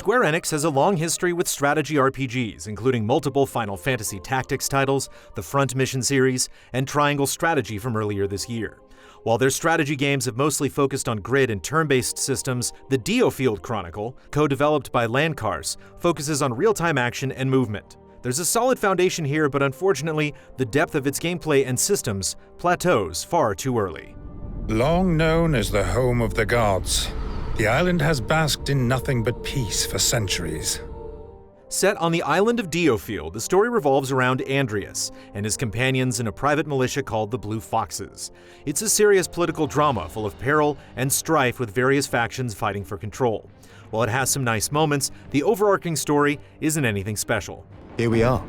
Square Enix has a long history with strategy RPGs, including multiple Final Fantasy Tactics titles, the Front Mission series, and Triangle Strategy from earlier this year. While their strategy games have mostly focused on grid and turn-based systems, the DioField Chronicle, co-developed by Landcars, focuses on real-time action and movement. There's a solid foundation here, but unfortunately, the depth of its gameplay and systems plateaus far too early. Long known as the home of the gods, the island has basked in nothing but peace for centuries. Set on the island of DioField, the story revolves around Andreas and his companions in a private militia called the Blue Foxes. It's a serious political drama full of peril and strife with various factions fighting for control. While it has some nice moments, the overarching story isn't anything special. Here we are.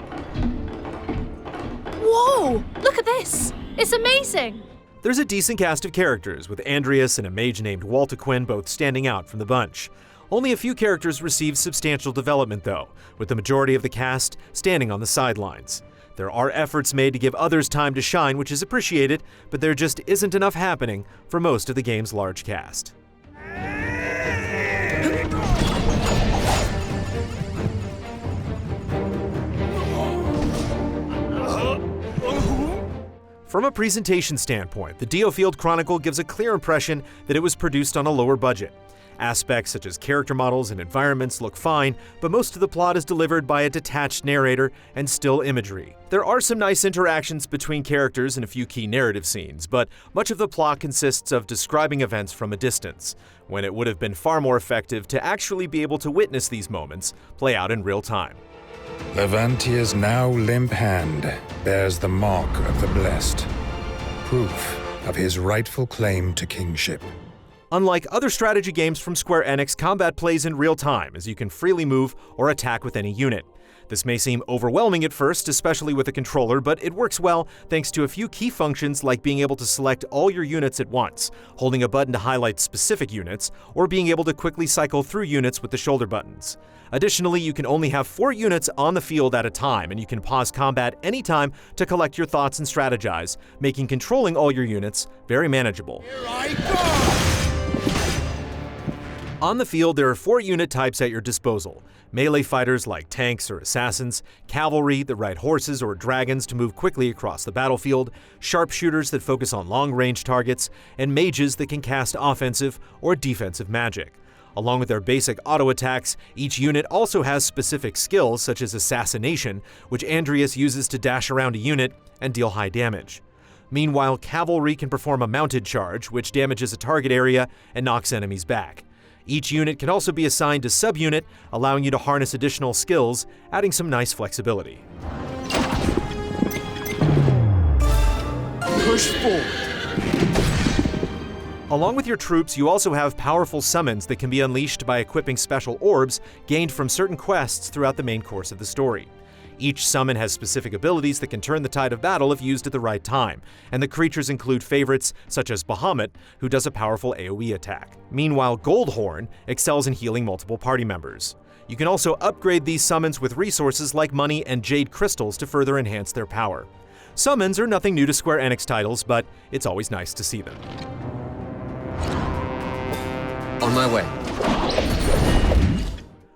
Whoa! Look at this! It's amazing! There's a decent cast of characters, with Andreas and a mage named Waltequin both standing out from the bunch. Only a few characters receive substantial development though, with the majority of the cast standing on the sidelines. There are efforts made to give others time to shine, which is appreciated, but there just isn't enough happening for most of the game's large cast. From a presentation standpoint, the DioField Chronicle gives a clear impression that it was produced on a lower budget. Aspects such as character models and environments look fine, but most of the plot is delivered by a detached narrator and still imagery. There are some nice interactions between characters and a few key narrative scenes, but much of the plot consists of describing events from a distance, when it would have been far more effective to actually be able to witness these moments play out in real time. Levantia's now limp hand bears the mark of the blessed, proof of his rightful claim to kingship. Unlike other strategy games from Square Enix, combat plays in real time, as you can freely move or attack with any unit. This may seem overwhelming at first, especially with a controller, but it works well thanks to a few key functions like being able to select all your units at once, holding a button to highlight specific units, or being able to quickly cycle through units with the shoulder buttons. Additionally, you can only have 4 units on the field at a time, and you can pause combat anytime to collect your thoughts and strategize, making controlling all your units very manageable. Here I go! On the field, there are 4 unit types at your disposal. Melee fighters like tanks or assassins, cavalry that ride horses or dragons to move quickly across the battlefield, sharpshooters that focus on long-range targets, and mages that can cast offensive or defensive magic. Along with their basic auto attacks, each unit also has specific skills such as Assassination, which Andreas uses to dash around a unit and deal high damage. Meanwhile, cavalry can perform a mounted charge, which damages a target area and knocks enemies back. Each unit can also be assigned a subunit, allowing you to harness additional skills, adding some nice flexibility. Push forward. Along with your troops, you also have powerful summons that can be unleashed by equipping special orbs gained from certain quests throughout the main course of the story. Each summon has specific abilities that can turn the tide of battle if used at the right time, and the creatures include favorites such as Bahamut, who does a powerful AoE attack. Meanwhile, Goldhorn excels in healing multiple party members. You can also upgrade these summons with resources like money and jade crystals to further enhance their power. Summons are nothing new to Square Enix titles, but it's always nice to see them. On my way.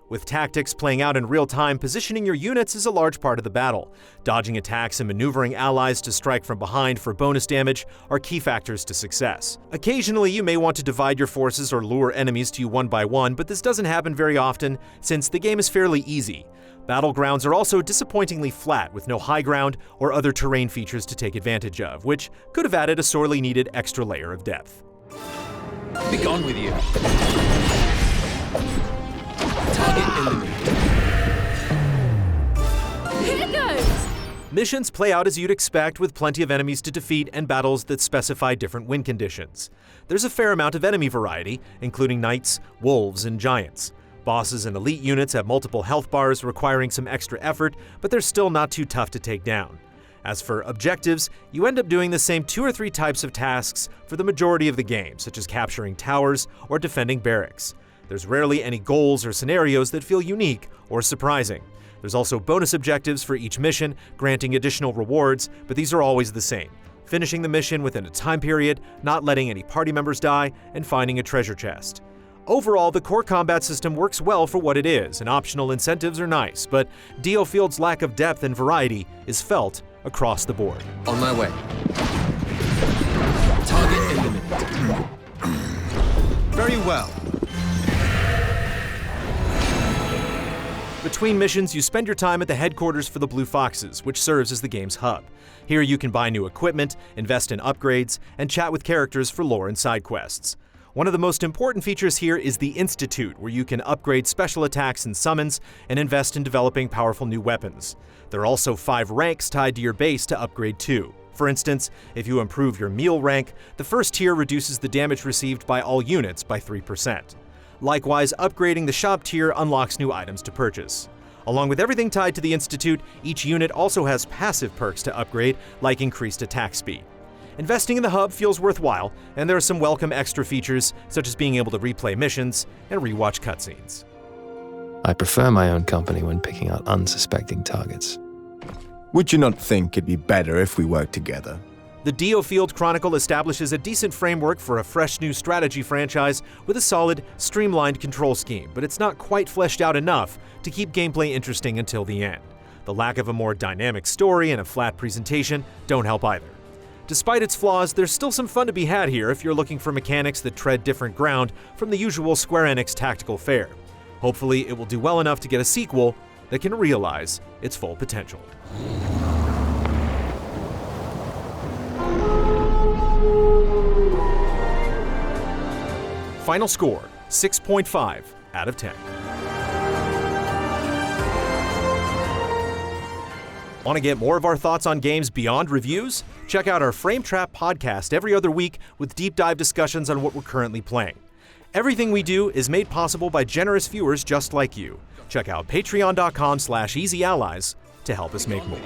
With tactics playing out in real time, positioning your units is a large part of the battle. Dodging attacks and maneuvering allies to strike from behind for bonus damage are key factors to success. Occasionally, you may want to divide your forces or lure enemies to you one by one, but this doesn't happen very often since the game is fairly easy. Battlegrounds are also disappointingly flat, with no high ground or other terrain features to take advantage of, which could have added a sorely needed extra layer of depth. Be gone with you. Target eliminated. Here goes! Missions play out as you'd expect, with plenty of enemies to defeat and battles that specify different win conditions. There's a fair amount of enemy variety, including knights, wolves, and giants. Bosses and elite units have multiple health bars requiring some extra effort, but they're still not too tough to take down. As for objectives, you end up doing the same 2 or 3 types of tasks for the majority of the game, such as capturing towers or defending barracks. There's rarely any goals or scenarios that feel unique or surprising. There's also bonus objectives for each mission, granting additional rewards, but these are always the same. Finishing the mission within a time period, not letting any party members die, and finding a treasure chest. Overall, the core combat system works well for what it is, and optional incentives are nice, but DioField's lack of depth and variety is felt across the board. On my way. Target eliminated. Very well. Between missions, you spend your time at the headquarters for the Blue Foxes, which serves as the game's hub. Here you can buy new equipment, invest in upgrades, and chat with characters for lore and side quests. One of the most important features here is the Institute, where you can upgrade special attacks and summons and invest in developing powerful new weapons. There are also 5 ranks tied to your base to upgrade too. For instance, if you improve your meal rank, the first tier reduces the damage received by all units by 3%. Likewise, upgrading the shop tier unlocks new items to purchase. Along with everything tied to the Institute, each unit also has passive perks to upgrade, like increased attack speed. Investing in the hub feels worthwhile, and there are some welcome extra features, such as being able to replay missions and rewatch cutscenes. I prefer my own company when picking out unsuspecting targets. Would you not think it'd be better if we worked together? The DioField Chronicle establishes a decent framework for a fresh new strategy franchise with a solid, streamlined control scheme, but it's not quite fleshed out enough to keep gameplay interesting until the end. The lack of a more dynamic story and a flat presentation don't help either. Despite its flaws, there's still some fun to be had here if you're looking for mechanics that tread different ground from the usual Square Enix tactical fare. Hopefully, it will do well enough to get a sequel that can realize its full potential. Final score, 6.5 out of 10. Want to get more of our thoughts on games beyond reviews? Check out our Frame Trap podcast every other week with deep dive discussions on what we're currently playing. Everything we do is made possible by generous viewers just like you. Check out patreon.com/easyallies to help us make more.